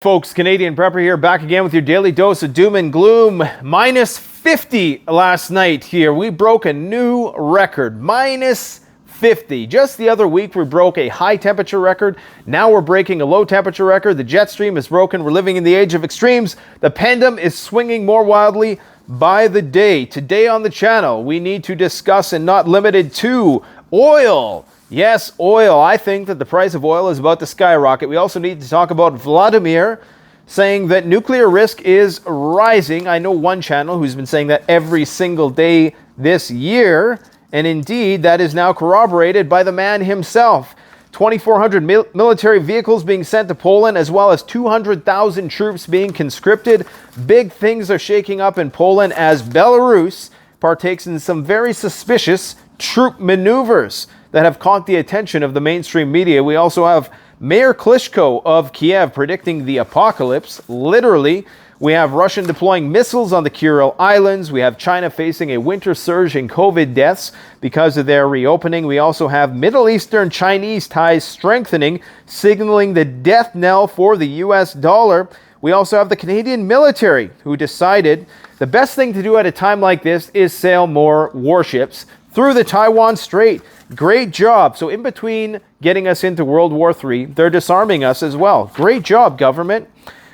Folks, Canadian Prepper here, back again with your daily dose of doom and gloom. Minus 50 last night here. We broke a new record. Minus 50. Just the other week, we broke a high temperature record. Now we're breaking a low temperature record. The jet stream is broken. We're living in the age of extremes. The pendulum is swinging more wildly by the day. Today on the channel, we need to discuss, and not limited to, oil. Yes, oil. I think that the price of oil is about to skyrocket. We also need to talk about Vladimir saying that nuclear risk is rising. I know one channel who's been saying that every single day this year. And indeed, that is now corroborated by the man himself. 2,400 military vehicles being sent to Poland, as well as 200,000 troops being conscripted. Big things are shaking up in Poland as Belarus partakes in some very suspicious troop maneuvers that have caught the attention of the mainstream media. We also have Mayor Klitschko of Kyiv predicting the apocalypse, literally. We have Russian deploying missiles on the Kuril Islands. We have China facing a winter surge in COVID deaths because of their reopening. We also have Middle Eastern Chinese ties strengthening, signaling the death knell for the US dollar. We also have the Canadian military, who decided the best thing to do at a time like this is sail more warships through the Taiwan Strait. Great job. So in between getting us into World War III, they're disarming us as well. Great job, government.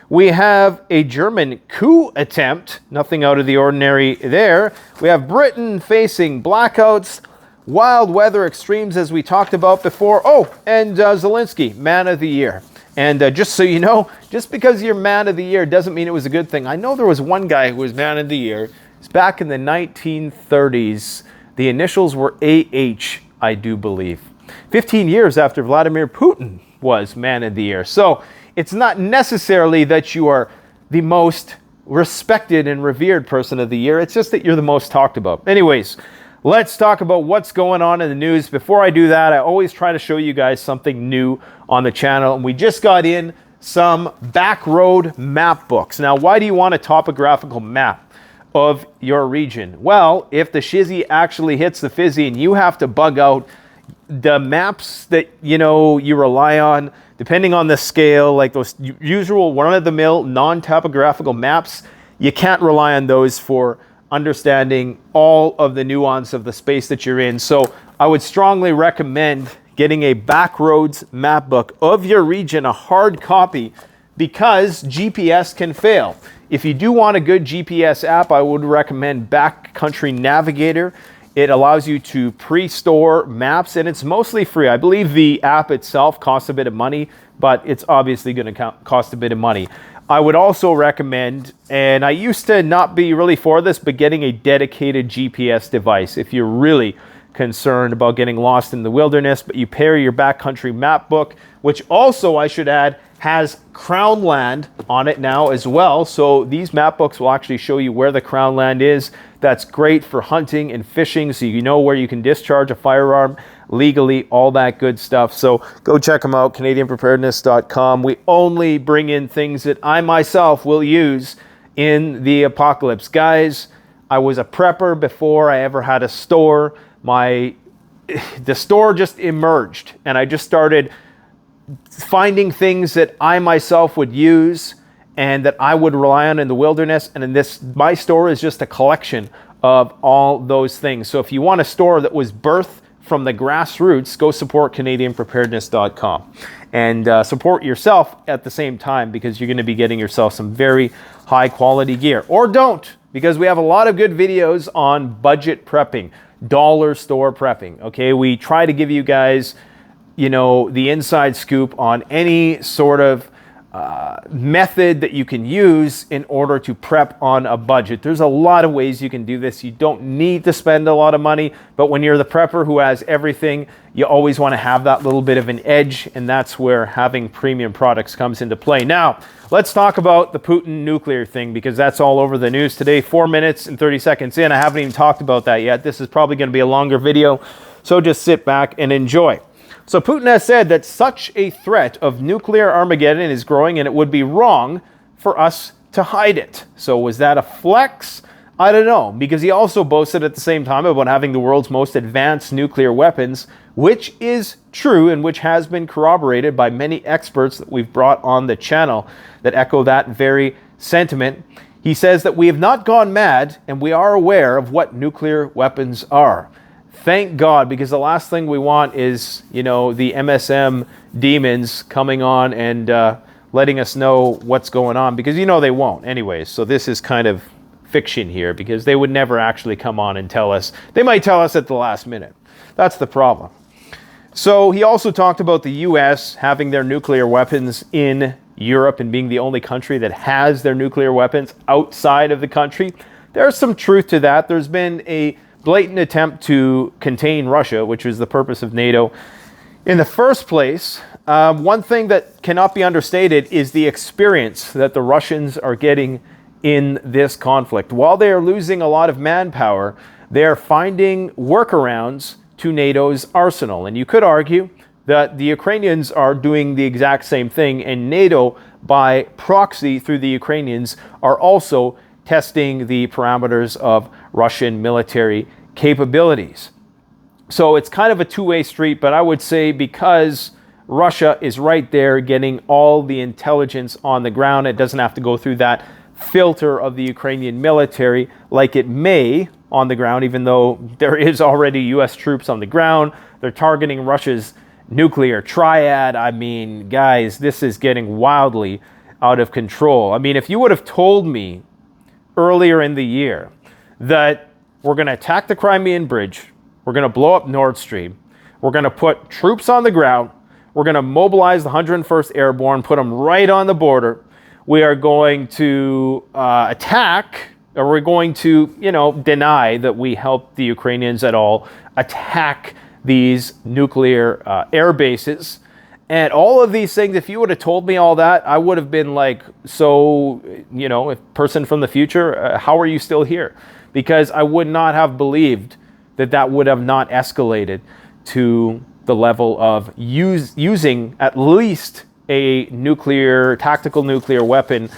We have a German coup attempt. Nothing out of the ordinary there. We have Britain facing blackouts, wild weather extremes as we talked about before. Oh, and Zelensky, man of the year. And just so you know, just because you're man of the year doesn't mean it was a good thing. I know there was one guy who was man of the year. It's back in the 1930s. The initials were AH, I do believe. 15 years after Vladimir Putin was man of the year. So it's not necessarily that you are the most respected and revered person of the year. It's just that you're the most talked about. Anyways, let's talk about what's going on in the news. Before I do that, I always try to show you guys something new on the channel. And we just got in some Backroad Map books. Now, why do you want a topographical map of your region? Well, if the shizzy actually hits the fizzy and you have to bug out the maps that you rely on, depending on the scale, like those usual run-of-the-mill non-topographical maps, you can't rely on those for understanding all of the nuance of the space that you're in. So I would strongly recommend getting a Backroads map book of your region, a hard copy, because GPS can fail. If you do want a good GPS app, I would recommend Backcountry Navigator. It allows you to pre-store maps, and it's mostly free. I believe the app itself costs a bit of money, but it's obviously going to cost a bit of money. I would also recommend, and I used to not be really for this, but getting a dedicated GPS device if you're really concerned about getting lost in the wilderness. But you pair your Backcountry map book, which also, I should add, has Crown Land on it now as well. So these map books will actually show you where the Crown Land is. That's great for hunting and fishing, so you know where you can discharge a firearm legally, all that good stuff. So go check them out, CanadianPreparedness.com. We only bring in things that I myself will use in the apocalypse. Guys, I was a prepper before I ever had a store. The store just emerged, and I just started finding things that I myself would use and that I would rely on in the wilderness. And in this, my store is just a collection of all those things. So if you want a store that was birthed from the grassroots, go support CanadianPreparedness.com and support yourself at the same time, because you're going to be getting yourself some very high quality gear. Or don't, because we have a lot of good videos on budget prepping, dollar store prepping. Okay, we try to give you guys the inside scoop on any sort of method that you can use in order to prep on a budget. There's a lot of ways you can do this. You don't need to spend a lot of money, but when you're the prepper who has everything, you always want to have that little bit of an edge, and that's where having premium products comes into play. Now, let's talk about the Putin nuclear thing, because that's all over the news today. 4 minutes and 30 seconds in, I haven't even talked about that yet. This is probably going to be a longer video, so just sit back and enjoy. So Putin has said that such a threat of nuclear Armageddon is growing, and it would be wrong for us to hide it. So was that a flex? I don't know, because he also boasted at the same time about having the world's most advanced nuclear weapons, which is true and which has been corroborated by many experts that we've brought on the channel that echo that very sentiment. He says that we have not gone mad and we are aware of what nuclear weapons are. Thank God, because the last thing we want is, the MSM demons coming on and letting us know what's going on, because they won't anyways. So this is kind of fiction here, because they would never actually come on and tell us. They might tell us at the last minute. That's the problem. So he also talked about the US having their nuclear weapons in Europe and being the only country that has their nuclear weapons outside of the country. There's some truth to that. There's been a blatant attempt to contain Russia, which was the purpose of NATO in the first place. One thing that cannot be understated is the experience that the Russians are getting in this conflict. While they are losing a lot of manpower, they are finding workarounds to NATO's arsenal. And you could argue that the Ukrainians are doing the exact same thing, and NATO, by proxy through the Ukrainians, are also testing the parameters of Russian military capabilities. So it's kind of a two-way street, but I would say because Russia is right there getting all the intelligence on the ground, it doesn't have to go through that filter of the Ukrainian military like it may on the ground, even though there is already US troops on the ground. They're targeting Russia's nuclear triad. I mean, guys, this is getting wildly out of control. I mean, if you would have told me earlier in the year that we're going to attack the Crimean Bridge, we're going to blow up Nord Stream, we're going to put troops on the ground, we're going to mobilize the 101st Airborne, put them right on the border, we are going to attack, or we're going to, deny that we helped the Ukrainians at all attack these nuclear air bases. And all of these things, if you would have told me all that, I would have been like, so, person from the future, how are you still here? Because I would not have believed that would have not escalated to the level of using at least a tactical nuclear weapon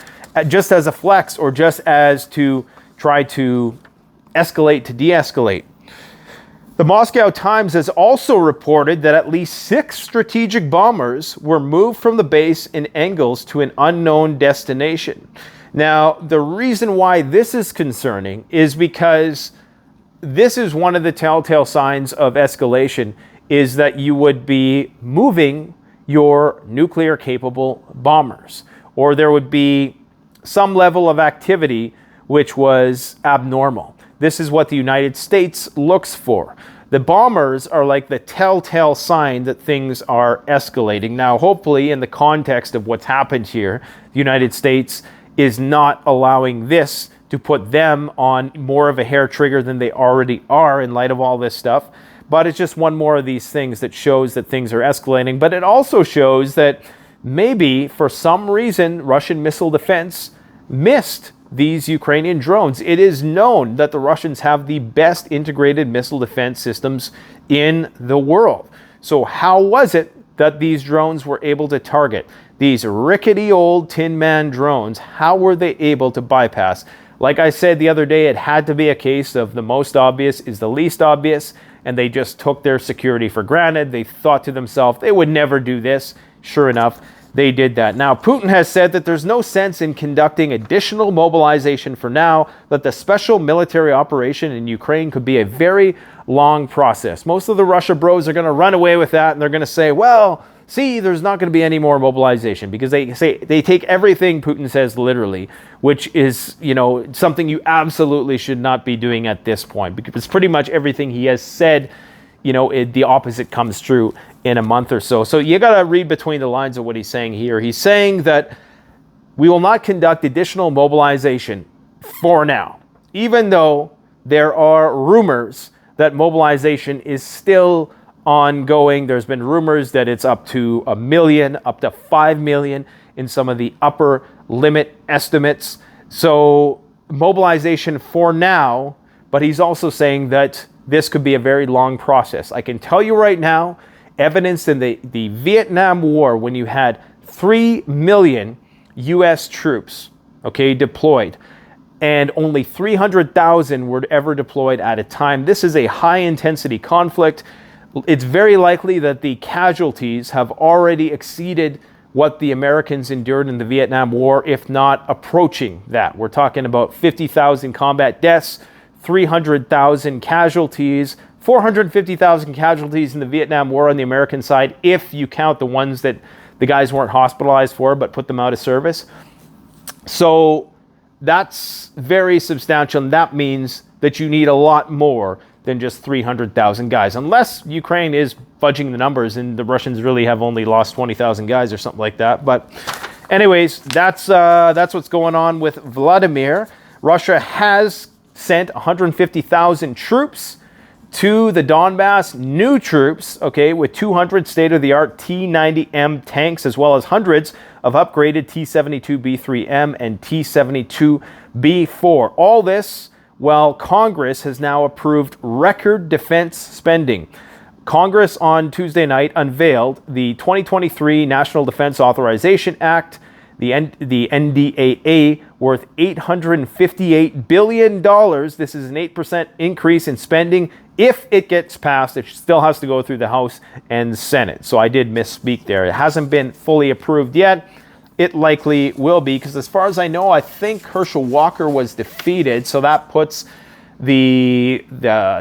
just as a flex, or just as to try to escalate to de-escalate. The Moscow Times has also reported that at least 6 strategic bombers were moved from the base in Engels to an unknown destination. Now, the reason why this is concerning is because this is one of the telltale signs of escalation, is that you would be moving your nuclear-capable bombers, or there would be some level of activity which was abnormal. This is what the United States looks for. The bombers are like the telltale sign that things are escalating. Now, hopefully, in the context of what's happened here, the United States is not allowing this to put them on more of a hair trigger than they already are in light of all this stuff. But it's just one more of these things that shows that things are escalating. But it also shows that maybe, for some reason, Russian missile defense missed these Ukrainian drones. It is known that the Russians have the best integrated missile defense systems in the world. So how was it that these drones were able to target these rickety old Tin Man drones? How were they able to bypass? Like I said the other day, it had to be a case of the most obvious is the least obvious, and they just took their security for granted. They thought to themselves they would never do this. Sure enough, they did that. Now, Putin has said that there's no sense in conducting additional mobilization for now, that the special military operation in Ukraine could be a very long process. Most of the Russia bros are going to run away with that, and they're going to say, well, see, there's not going to be any more mobilization, because they take everything Putin says literally, which is, something you absolutely should not be doing at this point, because pretty much everything he has said, the opposite comes true in a month or so. So you got to read between the lines of what he's saying here. He's saying that we will not conduct additional mobilization for now, even though there are rumors that mobilization is still ongoing. There's been rumors that it's up to 1 million, up to 5 million in some of the upper limit estimates. So mobilization for now, but he's also saying that this could be a very long process. I can tell you right now, evidence in the Vietnam War, when you had 3 million US troops, deployed, and only 300,000 were ever deployed at a time. This is a high-intensity conflict. It's very likely that the casualties have already exceeded what the Americans endured in the Vietnam War, if not approaching that. We're talking about 50,000 combat deaths, 300,000 casualties, 450,000 casualties in the Vietnam War on the American side, if you count the ones that the guys weren't hospitalized for but put them out of service. So that's very substantial, and that means that you need a lot more than just 300,000 guys, unless Ukraine is fudging the numbers and the Russians really have only lost 20,000 guys or something like that. But anyways, that's what's going on with Vladimir. Russia has sent 150,000 troops to the Donbass, new troops, okay, with 200 state-of-the-art T-90M tanks, as well as hundreds of upgraded T-72B3M and T-72B4. All this while Congress has now approved record defense spending. Congress on Tuesday night unveiled the 2023 National Defense Authorization Act, the NDAA, worth $858 billion. This is an 8% increase in spending. If it gets passed, it still has to go through the House and Senate. So I did misspeak there. It hasn't been fully approved yet. It likely will be, because as far as I know, I think Herschel Walker was defeated. So that puts the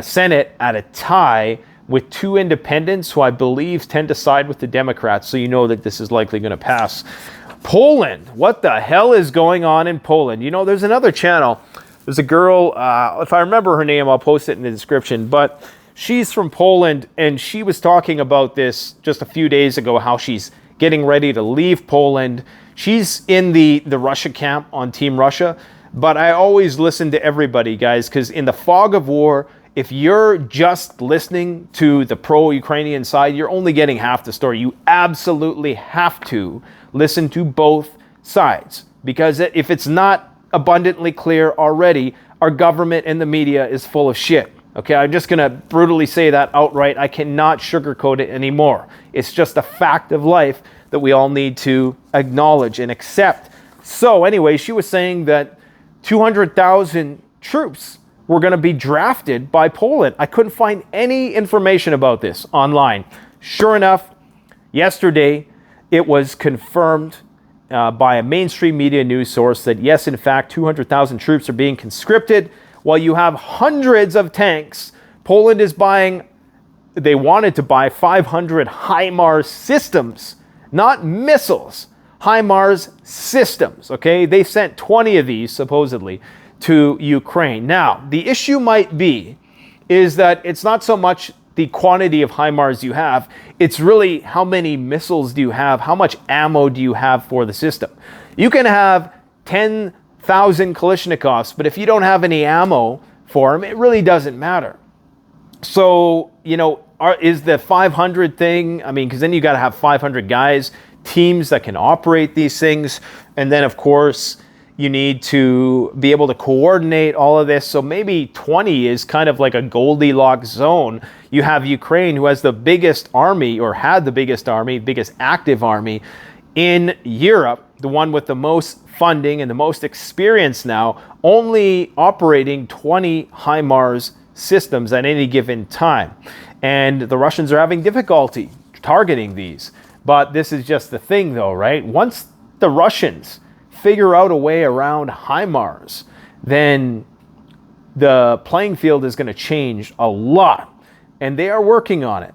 Senate at a tie with two independents who I believe tend to side with the Democrats. So you know that this is likely going to pass. Poland. What the hell is going on in Poland? You know, there's another channel. There's a girl, if I remember her name, I'll post it in the description, but she's from Poland, and she was talking about this just a few days ago, how she's getting ready to leave Poland. She's in the Russia camp on Team Russia, but I always listen to everybody, guys, because in the fog of war, if you're just listening to the pro-Ukrainian side, you're only getting half the story. You absolutely have to listen to both sides, because if it's not abundantly clear already, our government and the media is full of shit. Okay, I'm just going to brutally say that outright. I cannot sugarcoat it anymore. It's just a fact of life that we all need to acknowledge and accept. So anyway, she was saying that 200,000 troops were going to be drafted by Poland. I couldn't find any information about this online. Sure enough, yesterday it was confirmed by a mainstream media news source that yes, in fact, 200,000 troops are being conscripted. While you have hundreds of tanks, Poland is buying, they wanted to buy 500 HIMARS systems, not missiles, HIMARS systems, okay? They sent 20 of these, supposedly, to Ukraine. Now, the issue might be, is that it's not so much the quantity of HIMARS you have, it's really how many missiles do you have, how much ammo do you have for the system. You can have 10,000 Kalashnikovs, but if you don't have any ammo for them, it really doesn't matter. So, you know, is the 500 thing, I mean, because then you got to have 500 guys, teams that can operate these things, and then, of course, you need to be able to coordinate all of this. So maybe 20 is kind of like a Goldilocks zone. You have Ukraine, who has the biggest army, or had the biggest army, biggest active army in Europe, the one with the most funding and the most experience now, only operating 20 HIMARS systems at any given time. And the Russians are having difficulty targeting these. But this is just the thing, though, right? Once the Russians figure out a way around HIMARS, then the playing field is going to change a lot. And they are working on it.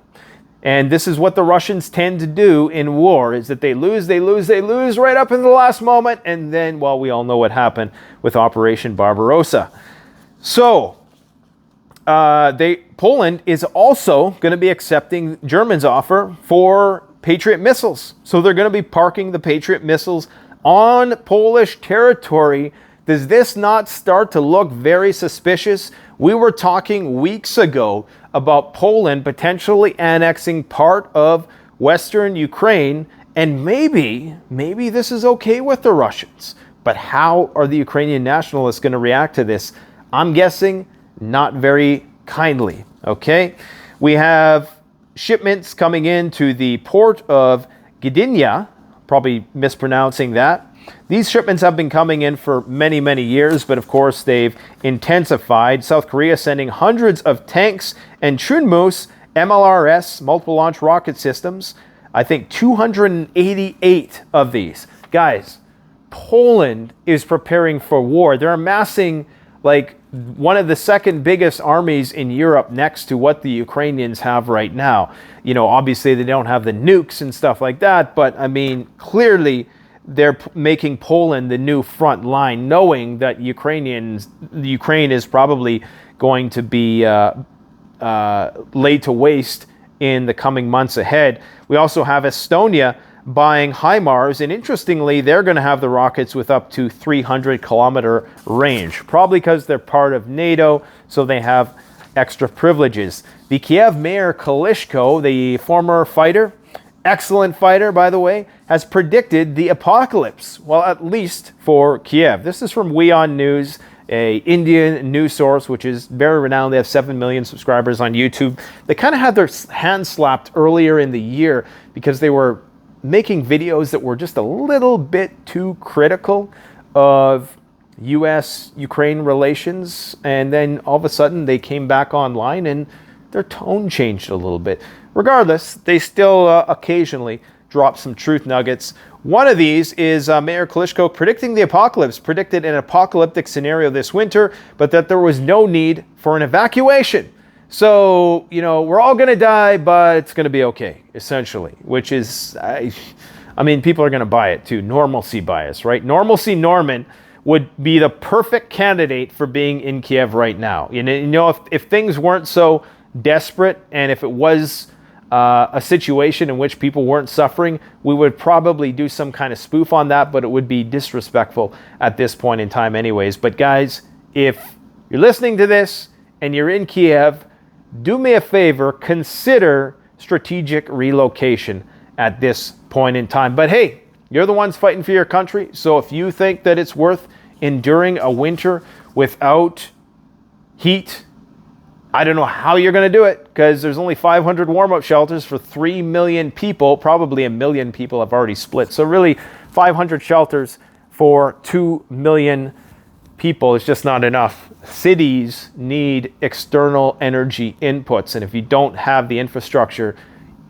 And this is what the Russians tend to do in war, is that they lose right up in the last moment. And then, well, we all know what happened with Operation Barbarossa. So, Poland is also going to be accepting Germany's offer for Patriot missiles. So they're going to be parking the Patriot missiles on Polish territory. Does this not start to look very suspicious? We were talking weeks ago about Poland potentially annexing part of Western Ukraine, and maybe this is okay with the Russians. But how are the Ukrainian nationalists going to react to this? I'm guessing not very kindly, okay? We have shipments coming into the port of Gdynia, probably mispronouncing that, These shipments have been coming in for many, many years, but of course they've intensified. South Korea sending hundreds of tanks and Chunmoose MLRS, multiple launch rocket systems. I think 288 of these. Guys, Poland is preparing for war. They're amassing like one of the second biggest armies in Europe next to what the Ukrainians have right now. You know, obviously they don't have the nukes and stuff like that, but I mean, clearly they're making Poland the new front line, knowing that Ukraine is probably going to be laid to waste in the coming months ahead. We also have Estonia buying HIMARS, and interestingly, they're going to have the rockets with up to 300-kilometer range, probably because they're part of NATO, so they have extra privileges. The Kyiv mayor Klitschko, the former fighter, excellent fighter, by the way, has predicted the apocalypse, well, at least for Kyiv. This is from WION News, a Indian news source, which is very renowned. They have 7 million subscribers on YouTube. They kind of had their hands slapped earlier in the year because they were making videos that were just a little bit too critical of U.S.-Ukraine relations. And then all of a sudden they came back online and their tone changed a little bit. Regardless, they still occasionally drop some truth nuggets. One of these is Mayor Klitschko predicting the apocalypse, predicted an apocalyptic scenario this winter, but that there was no need for an evacuation. So, you know, we're all going to die, but it's going to be okay, essentially, which is, I mean, people are going to buy it too. Normalcy bias, right? Normalcy Norman would be the perfect candidate for being in Kyiv right now. You know, if things weren't so desperate and if it was a situation in which people weren't suffering, we would probably do some kind of spoof on that, but it would be disrespectful at this point in time anyways. But guys, if you're listening to this and you're in Kyiv, do me a favor, consider strategic relocation at this point in time. But hey, you're the ones fighting for your country, so if you think that it's worth enduring a winter without heat, I don't know how you're going to do it, because there's only 500 warm-up shelters for 3 million people. Probably 1 million people have already split. So really, 500 shelters for 2 million people is just not enough. Cities need external energy inputs, and if you don't have the infrastructure,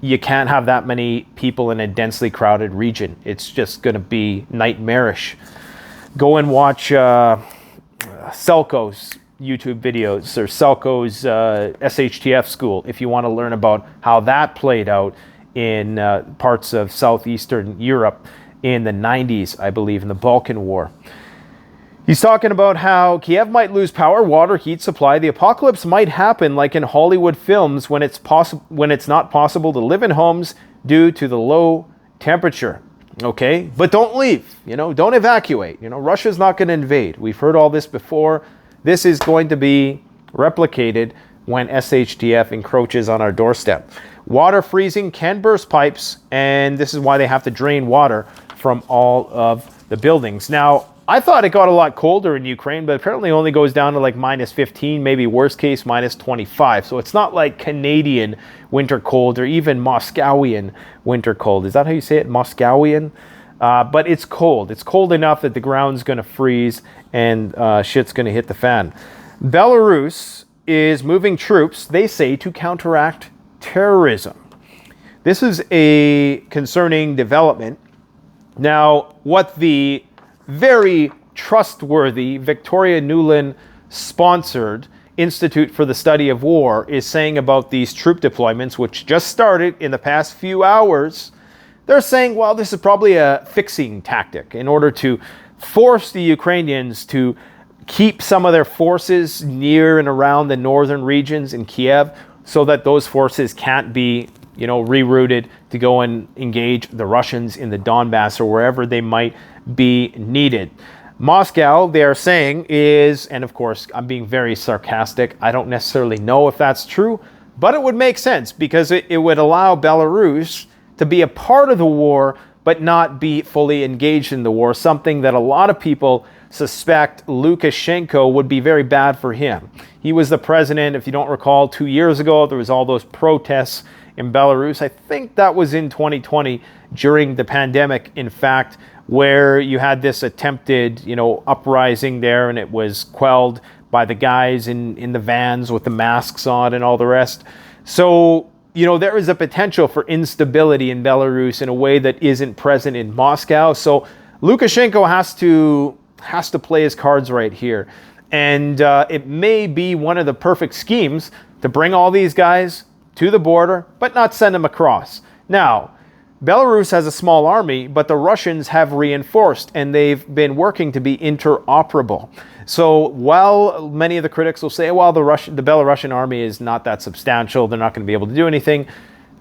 you can't have that many people in a densely crowded region. It's just going to be nightmarish. Go and watch Selko's YouTube videos or Selko's SHTF school if you want to learn about how that played out in parts of southeastern Europe in the 90s, I believe, in the Balkan War. He's talking about how Kyiv might lose power, water, heat supply. The apocalypse might happen like in Hollywood films when it's not possible to live in homes due to the low temperature. Okay, but don't leave. You know, don't evacuate. You know, Russia's not going to invade. We've heard all this before. This is going to be replicated when SHTF encroaches on our doorstep. Water freezing can burst pipes, and this is why they have to drain water from all of the buildings. Now, I thought it got a lot colder in Ukraine, but apparently only goes down to like minus 15, maybe worst case minus 25. So it's not like Canadian winter cold or even Moscowian winter cold. Is that how you say it? Moscowian? But it's cold. It's cold enough that the ground's going to freeze and shit's going to hit the fan. Belarus is moving troops, they say, to counteract terrorism. This is a concerning development. Now, what the very trustworthy Victoria Nuland sponsored Institute for the Study of War is saying about these troop deployments, which just started in the past few hours, they're saying, well, this is probably a fixing tactic in order to force the Ukrainians to keep some of their forces near and around the northern regions in Kyiv so that those forces can't be, you know, rerouted to go and engage the Russians in the Donbass or wherever they might be needed. Moscow, they are saying, is, and of course, I'm being very sarcastic. I don't necessarily know if that's true, but it would make sense because it would allow Belarus to be a part of the war, but not be fully engaged in the war, something that a lot of people suspect Lukashenko would be very bad for him. He was the president, if you don't recall, 2 years ago, there was all those protests in Belarus. I think that was in 2020 during the pandemic, in fact, where you had this attempted, uprising there, and it was quelled by the guys in the vans with the masks on and all the rest. So, there is a potential for instability in Belarus in a way that isn't present in Moscow. So Lukashenko has to play his cards right here. And it may be one of the perfect schemes to bring all these guys to the border, but not send them across. Now, Belarus has a small army, but the Russians have reinforced, and they've been working to be interoperable. So while many of the critics will say, well, the Belarusian army is not that substantial, they're not going to be able to do anything,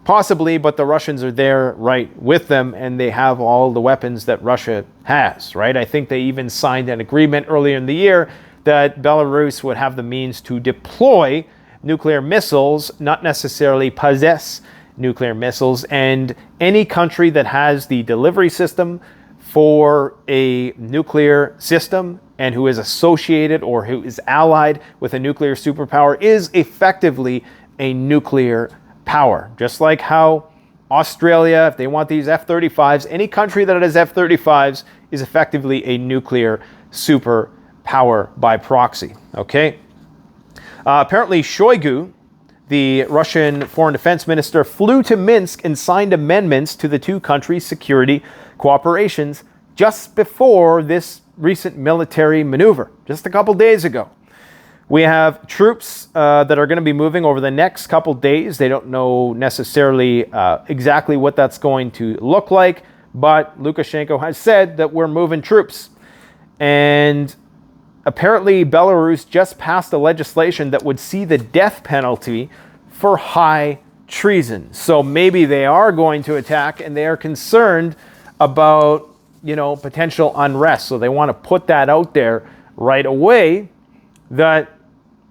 possibly, but the Russians are there right with them, and they have all the weapons that Russia has, right? I think they even signed an agreement earlier in the year that Belarus would have the means to deploy nuclear missiles, not necessarily possess nuclear missiles, and any country that has the delivery system for a nuclear system and who is associated or who is allied with a nuclear superpower is effectively a nuclear power. Just like how Australia, if they want these F-35s, any country that has F-35s is effectively a nuclear superpower by proxy, okay? Apparently Shoigu, the Russian foreign defense minister, flew to Minsk and signed amendments to the two countries' security cooperations just before this recent military maneuver, just a couple days ago. We have troops that are going to be moving over the next couple days. They don't know necessarily exactly what that's going to look like, but Lukashenko has said that we're moving troops. And apparently Belarus just passed a legislation that would see the death penalty for high treason. So maybe they are going to attack, and they are concerned about, potential unrest. So they want to put that out there right away, that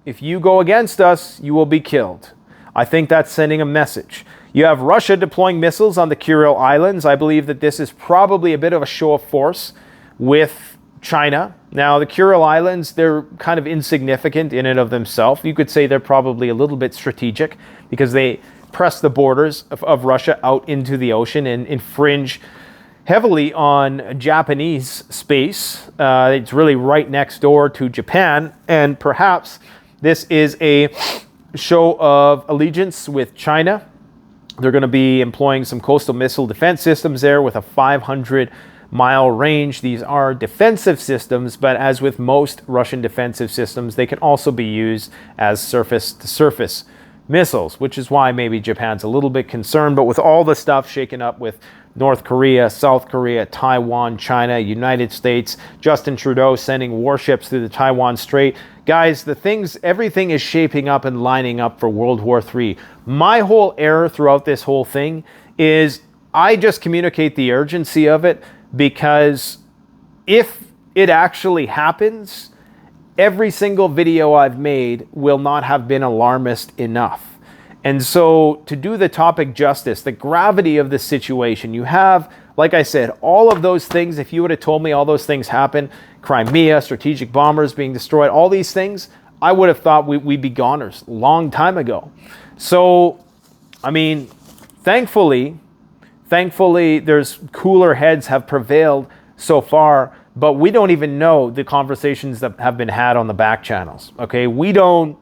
if you go against us, you will be killed. I think that's sending a message. You have Russia deploying missiles on the Kuril Islands. I believe that this is probably a bit of a show of force with China. Now, the Kuril Islands, they're kind of insignificant in and of themselves. You could say they're probably a little bit strategic because they press the borders of Russia out into the ocean and infringe heavily on Japanese space. It's really right next door to Japan, and perhaps this is a show of allegiance with China. They're going to be employing some coastal missile defense systems there with a 500-mile range. These are defensive systems, but as with most Russian defensive systems, they can also be used as surface-to-surface missiles, which is why maybe Japan's a little bit concerned. But with all the stuff shaken up with North Korea, South Korea, Taiwan, China, United States, Justin Trudeau sending warships through the Taiwan Strait. Guys, everything is shaping up and lining up for World War III. My whole error throughout this whole thing is I just communicate the urgency of it, because if it actually happens, every single video I've made will not have been alarmist enough. And so to do the topic justice, the gravity of the situation, you have, like I said, all of those things. If you would have told me all those things happen, Crimea, strategic bombers being destroyed, all these things, I would have thought we'd be goners a long time ago. So, I mean, thankfully, there's cooler heads have prevailed so far, but we don't even know the conversations that have been had on the back channels. Okay, we don't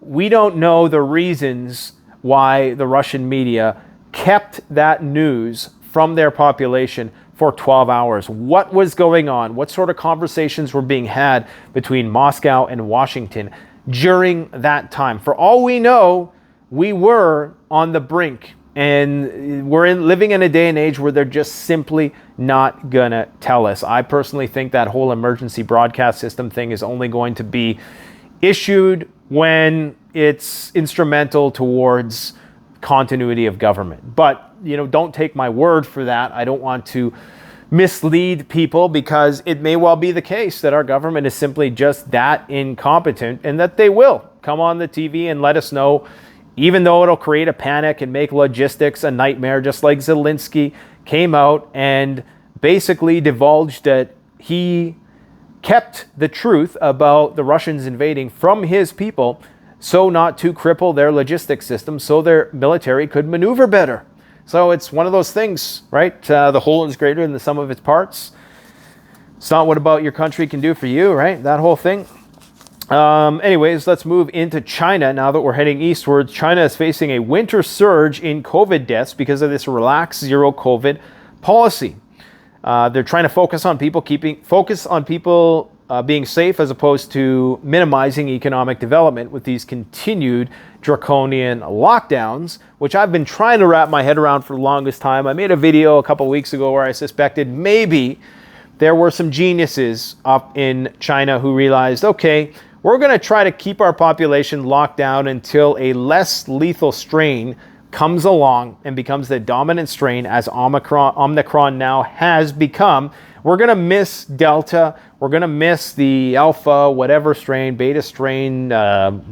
know the reasons why the Russian media kept that news from their population for 12 hours. What was going on? What sort of conversations were being had between Moscow and Washington during that time? For all we know, we were on the brink, and we're living in a day and age where they're just simply not gonna tell us. I personally think that whole emergency broadcast system thing is only going to be issued when it's instrumental towards continuity of government. But, don't take my word for that. I don't want to mislead people, because it may well be the case that our government is simply just that incompetent, and that they will come on the TV and let us know, even though it'll create a panic and make logistics a nightmare, just like Zelensky came out and basically divulged that he kept the truth about the Russians invading from his people, so not to cripple their logistics system, so their military could maneuver better. So it's one of those things, right? The whole is greater than the sum of its parts. It's not what about your country can do for you, right? That whole thing. Anyways, let's move into China now that we're heading eastwards. China is facing a winter surge in COVID deaths because of this relaxed zero COVID policy. They're trying to focus on people being safe as opposed to minimizing economic development with these continued draconian lockdowns, which I've been trying to wrap my head around for the longest time. I made a video a couple weeks ago where I suspected maybe there were some geniuses up in China who realized, okay, we're going to try to keep our population locked down until a less lethal strain comes along and becomes the dominant strain, as Omicron now has become. We're going to miss Delta. We're going to miss the Alpha, whatever strain, Beta strain,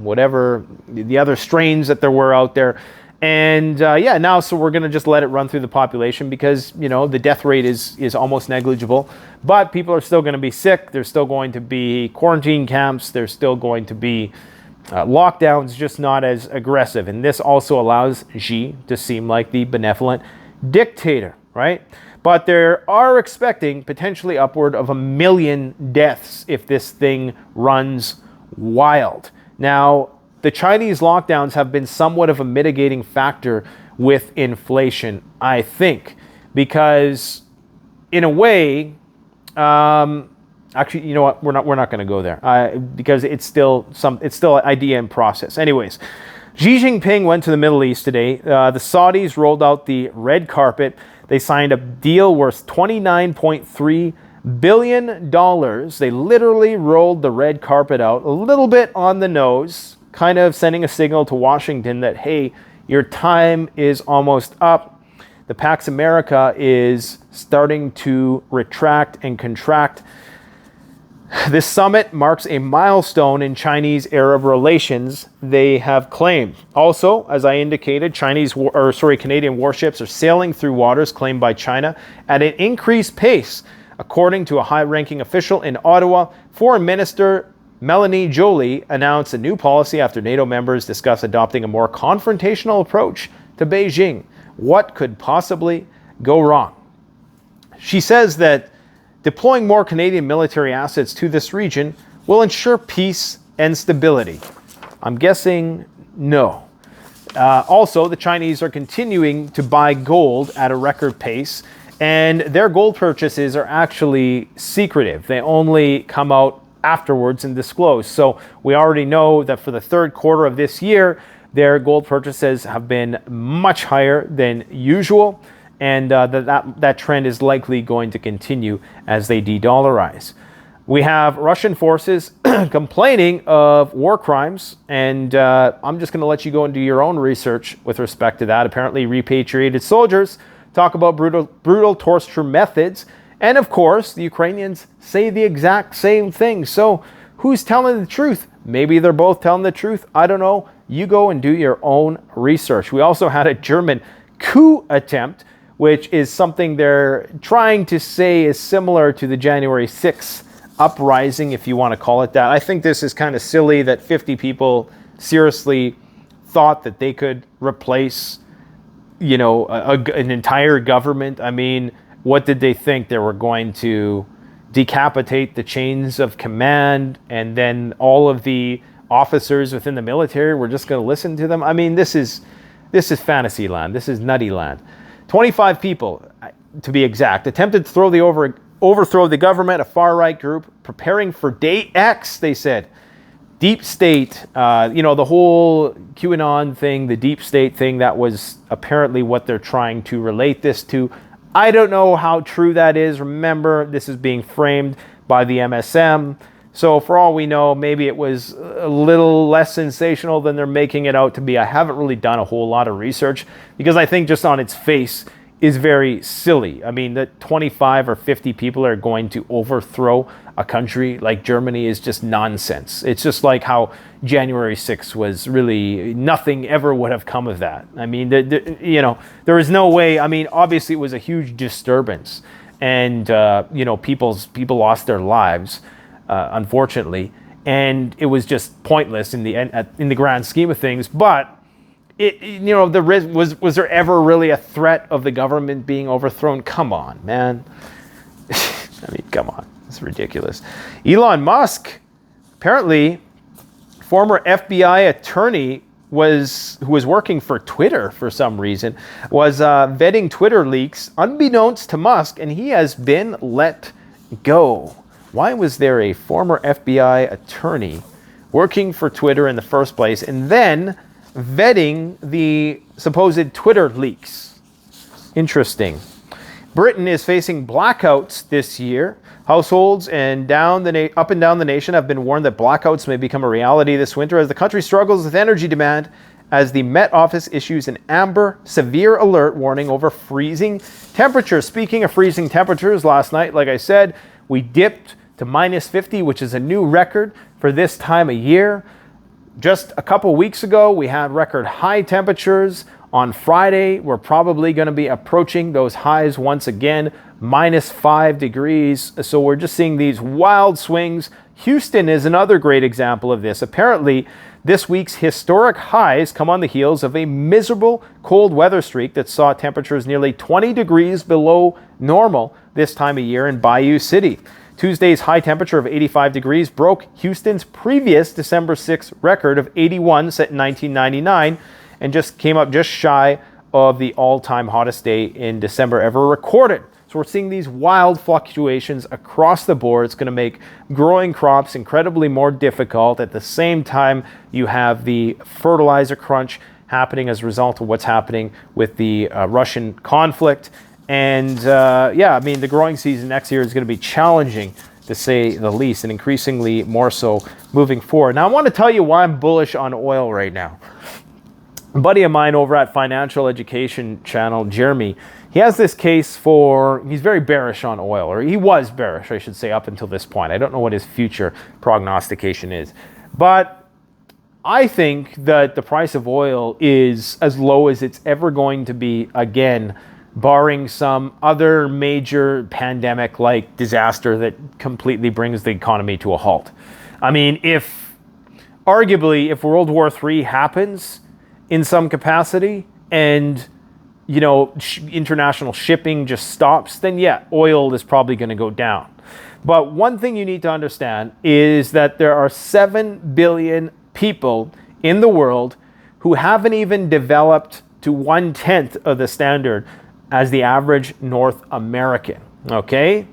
whatever the other strains that there were out there. And now, so we're going to just let it run through the population because, the death rate is almost negligible. But people are still going to be sick. There's still going to be quarantine camps. There's still going to be lockdowns, just not as aggressive. And this also allows Xi to seem like the benevolent dictator, right? But they are expecting potentially upward of 1 million deaths if this thing runs wild. Now, the Chinese lockdowns have been somewhat of a mitigating factor with inflation, I think, because in a way, actually, you know what? We're not going to go there because it's still an idea in process. Anyways, Xi Jinping went to the Middle East today. The Saudis rolled out the red carpet. They signed a deal worth $29.3 billion. They literally rolled the red carpet out a little bit on the nose, kind of sending a signal to Washington that, hey, your time is almost up. The Pax America is starting to retract and contract. This summit marks a milestone in Chinese-Arab relations, they have claimed. Also, as I indicated, Canadian warships are sailing through waters claimed by China at an increased pace. According to a high-ranking official in Ottawa, Foreign Minister Melanie Joly announced a new policy after NATO members discuss adopting a more confrontational approach to Beijing. What could possibly go wrong? She says that deploying more Canadian military assets to this region will ensure peace and stability. I'm guessing no. Also, the Chinese are continuing to buy gold at a record pace, and their gold purchases are actually secretive. They only come out afterwards and disclose. So we already know that for the third quarter of this year, their gold purchases have been much higher than usual. And that trend is likely going to continue as they de-dollarize. We have Russian forces complaining of war crimes, and I'm just going to let you go and do your own research with respect to that. Apparently, repatriated soldiers talk about brutal torture methods, and of course, the Ukrainians say the exact same thing. So, who's telling the truth? Maybe they're both telling the truth. I don't know. You go and do your own research. We also had a German coup attempt, which is something they're trying to say is similar to the January 6th uprising, if you want to call it that. I think this is kind of silly that 50 people seriously thought that they could replace, an entire government. I mean, what did they think? They were going to decapitate the chains of command, and then all of the officers within the military were just going to listen to them? I mean, this is fantasy land. This is nutty land. 25 people, to be exact, attempted to overthrow the government, a far-right group, preparing for Day X, they said. Deep state, the whole QAnon thing, the deep state thing, that was apparently what they're trying to relate this to. I don't know how true that is. Remember, this is being framed by the MSM. So for all we know, maybe it was a little less sensational than they're making it out to be. I haven't really done a whole lot of research because I think just on its face is very silly. I mean, that 25 or 50 people are going to overthrow a country like Germany is just nonsense. It's just like how January 6th was really, nothing ever would have come of that. I mean, there is no way. I mean, obviously it was a huge disturbance, and people lost their lives. Unfortunately, and it was just pointless in the grand scheme of things. But was there ever really a threat of the government being overthrown? Come on, man. I mean, come on. It's ridiculous. Elon Musk, apparently, former FBI attorney who was working for Twitter for some reason, was vetting Twitter leaks unbeknownst to Musk, and he has been let go. Why was there a former FBI attorney working for Twitter in the first place and then vetting the supposed Twitter leaks? Interesting. Britain is facing blackouts this year. Households and up and down the nation have been warned that blackouts may become a reality this winter as the country struggles with energy demand, as the Met Office issues an amber severe alert warning over freezing temperatures. Speaking of freezing temperatures, last night, like I said, we dipped to minus 50, which is a new record for this time of year. Just a couple weeks ago, we had record high temperatures. On Friday, we're probably going to be approaching those highs once again, minus 5 degrees. So we're just seeing these wild swings. Houston is another great example of this. Apparently, this week's historic highs come on the heels of a miserable cold weather streak that saw temperatures nearly 20 degrees below normal this time of year in Bayou City. Tuesday's high temperature of 85 degrees broke Houston's previous December 6th record of 81 set in 1999 and just came up just shy of the all-time hottest day in December ever recorded. So we're seeing these wild fluctuations across the board. It's going to make growing crops incredibly more difficult. At the same time, you have the fertilizer crunch happening as a result of what's happening with the Russian conflict. And the growing season next year is going to be challenging, to say the least, and increasingly more so moving forward. Now, I want to tell you why I'm bullish on oil right now. A buddy of mine over at Financial Education Channel, Jeremy, he has this case he's very bearish on oil, or he was bearish, I should say, up until this point. I don't know what his future prognostication is. But I think that the price of oil is as low as it's ever going to be again, barring some other major pandemic-like disaster that completely brings the economy to a halt. I mean, if World War III happens in some capacity and, international shipping just stops, then yeah, oil is probably going to go down. But one thing you need to understand is that there are 7 billion people in the world who haven't even developed to 1/10 of the standard as the average North American, okay?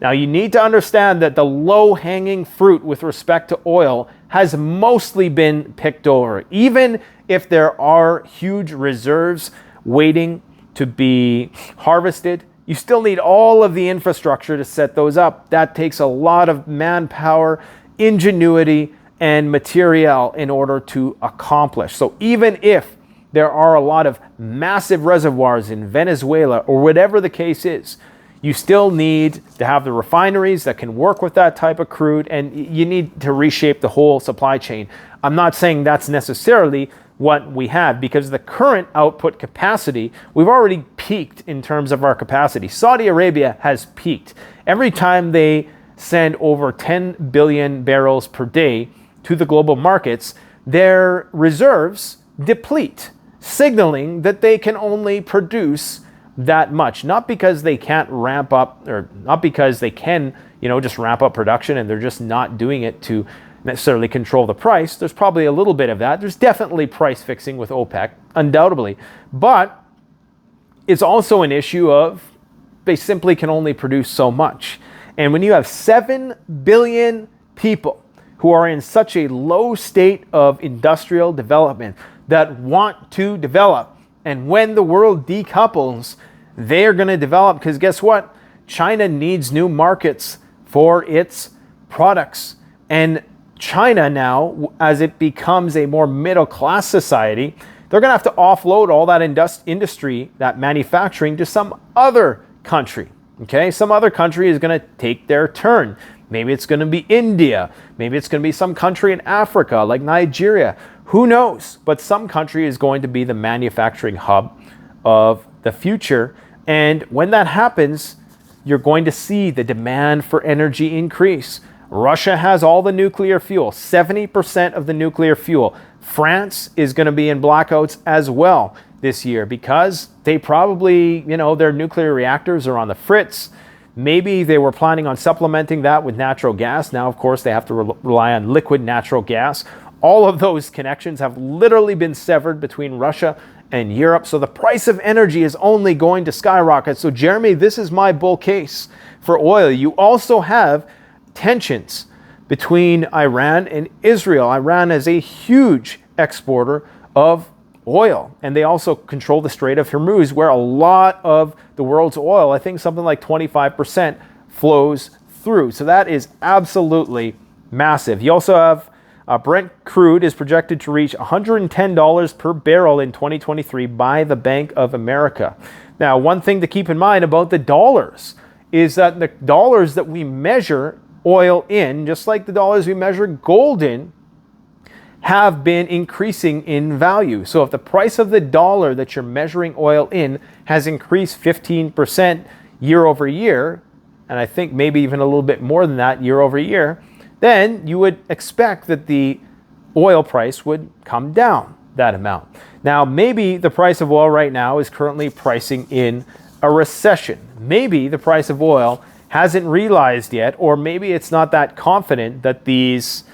Now you need to understand that the low-hanging fruit with respect to oil has mostly been picked over. Even if there are huge reserves waiting to be harvested, you still need all of the infrastructure to set those up. That takes a lot of manpower, ingenuity, and material in order to accomplish. So even if there are a lot of massive reservoirs in Venezuela or whatever the case is, you still need to have the refineries that can work with that type of crude, and you need to reshape the whole supply chain. I'm not saying that's necessarily what we have, because the current output capacity, we've already peaked in terms of our capacity. Saudi Arabia has peaked. Every time they send over 10 billion barrels per day to the global markets, their reserves deplete, signaling that they can only produce that much. Not because they can't ramp up, or not because they can, just ramp up production and they're just not doing it to necessarily control the price. There's probably a little bit of that. There's definitely price fixing with OPEC, undoubtedly. But it's also an issue of they simply can only produce so much. And when you have 7 billion people who are in such a low state of industrial development that want to develop, and when the world decouples, they are going to develop, because guess what? China needs new markets for its products. And China now, as it becomes a more middle-class society, they're going to have to offload all that industry, that manufacturing, to some other country. Okay, some other country is going to take their turn. Maybe it's going to be India. Maybe it's going to be some country in Africa like Nigeria. Who knows? But some country is going to be the manufacturing hub of the future. And when that happens, you're going to see the demand for energy increase. Russia has all the nuclear fuel, 70% of the nuclear fuel. France is going to be in blackouts as well this year because they probably, their nuclear reactors are on the fritz. Maybe they were planning on supplementing that with natural gas. Now, of course, they have to rely on liquid natural gas. All of those connections have literally been severed between Russia and Europe. So the price of energy is only going to skyrocket. So Jeremy, this is my bull case for oil. You also have tensions between Iran and Israel. Iran is a huge exporter of oil, and they also control the Strait of Hormuz, where a lot of the world's oil, I think something like 25%, flows through. So that is absolutely massive. You also have Brent crude is projected to reach $110 per barrel in 2023 by the Bank of America. Now, one thing to keep in mind about the dollars is that the dollars that we measure oil in, just like the dollars we measure gold in, have been increasing in value. So if the price of the dollar that you're measuring oil in has increased 15% year over year, and I think maybe even a little bit more than that year over year, then you would expect that the oil price would come down that amount. Now, maybe the price of oil right now is currently pricing in a recession. Maybe the price of oil hasn't realized yet, or maybe it's not that confident that this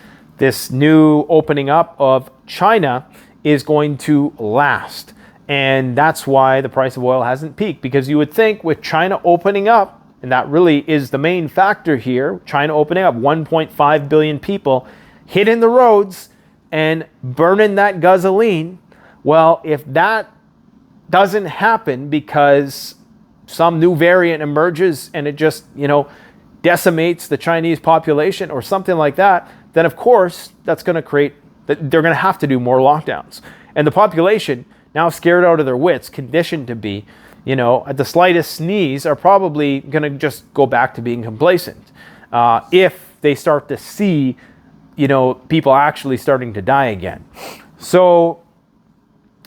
new opening up of China is going to last. And that's why the price of oil hasn't peaked, because you would think with China opening up, and that really is the main factor here, China opening up, 1.5 billion people hitting the roads and burning that gasoline. Well, if that doesn't happen because some new variant emerges and it just, decimates the Chinese population or something like that, then of course that's going to create that they're going to have to do more lockdowns. And the population, now scared out of their wits, conditioned to be, at the slightest sneeze, are probably going to just go back to being complacent. If they start to see, people actually starting to die again. So,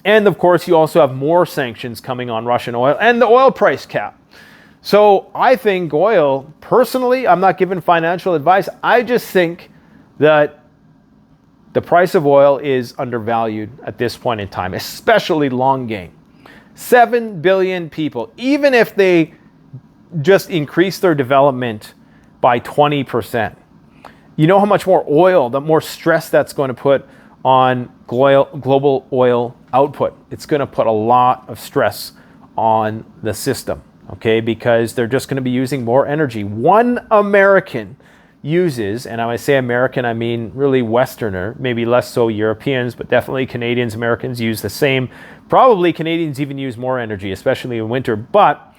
and of course, you also have more sanctions coming on Russian oil and the oil price cap. So I think oil, personally, I'm not giving financial advice. I just think that the price of oil is undervalued at this point in time, especially long game. 7 billion people, even if they just increase their development by 20%, you know how much more oil, the more stress that's going to put on global oil output. It's going to put a lot of stress on the system, okay? Because they're just going to be using more energy. One American uses, and when I say American, I mean really Westerner, maybe less so Europeans, but definitely Canadians, Americans use the same. Probably Canadians even use more energy, especially in winter. But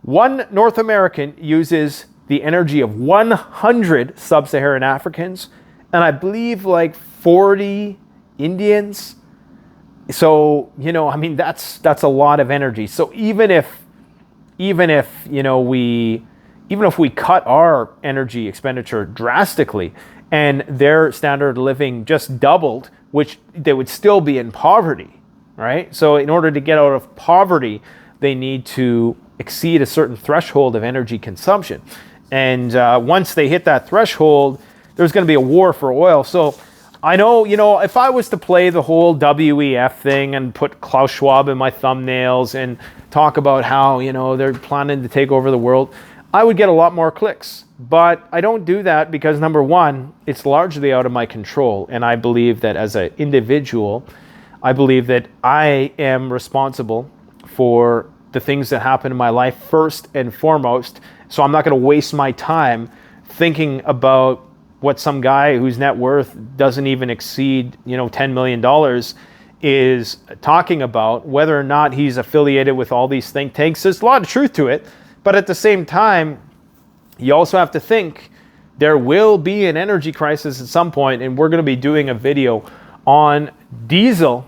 one North American uses the energy of 100 sub-Saharan Africans, and I believe like 40 Indians. So, that's a lot of energy. So even if we cut our energy expenditure drastically and their standard of living just doubled, which they would still be in poverty, right? So in order to get out of poverty, they need to exceed a certain threshold of energy consumption. And once they hit that threshold, there's going to be a war for oil. So I know, if I was to play the whole WEF thing and put Klaus Schwab in my thumbnails and talk about how, they're planning to take over the world, I would get a lot more clicks. But I don't do that because, number one, it's largely out of my control. And I believe that as an individual, I believe that I am responsible for the things that happen in my life first and foremost. So I'm not going to waste my time thinking about what some guy whose net worth doesn't even exceed, $10 million is talking about, whether or not he's affiliated with all these think tanks. There's a lot of truth to it. But at the same time, you also have to think there will be an energy crisis at some point, and we're going to be doing a video on diesel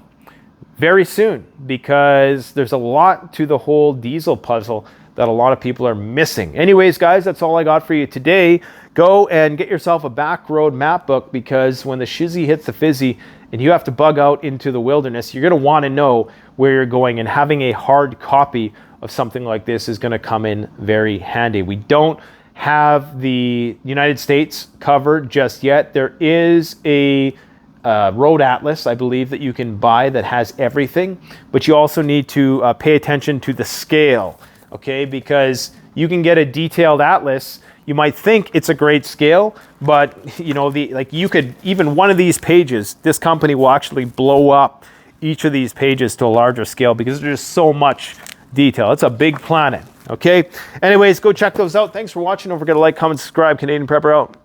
very soon because there's a lot to the whole diesel puzzle that a lot of people are missing. Anyways, guys, that's all I got for you today. Go and get yourself a Backroad Map book, because when the shizzy hits the fizzy and you have to bug out into the wilderness, you're going to want to know where you're going, and having a hard copy of something like this is going to come in very handy. We don't have the United States covered just yet. There is a road atlas, I believe, that you can buy that has everything, but you also need to pay attention to the scale, okay? Because you can get a detailed atlas. You might think it's a great scale, but you know, you could, even one of these pages, this company will actually blow up each of these pages to a larger scale because there's just so much detail. It's a big planet, okay? Anyways, go check those out. Thanks for watching. Don't forget to like, comment, subscribe. Canadian Prepper out.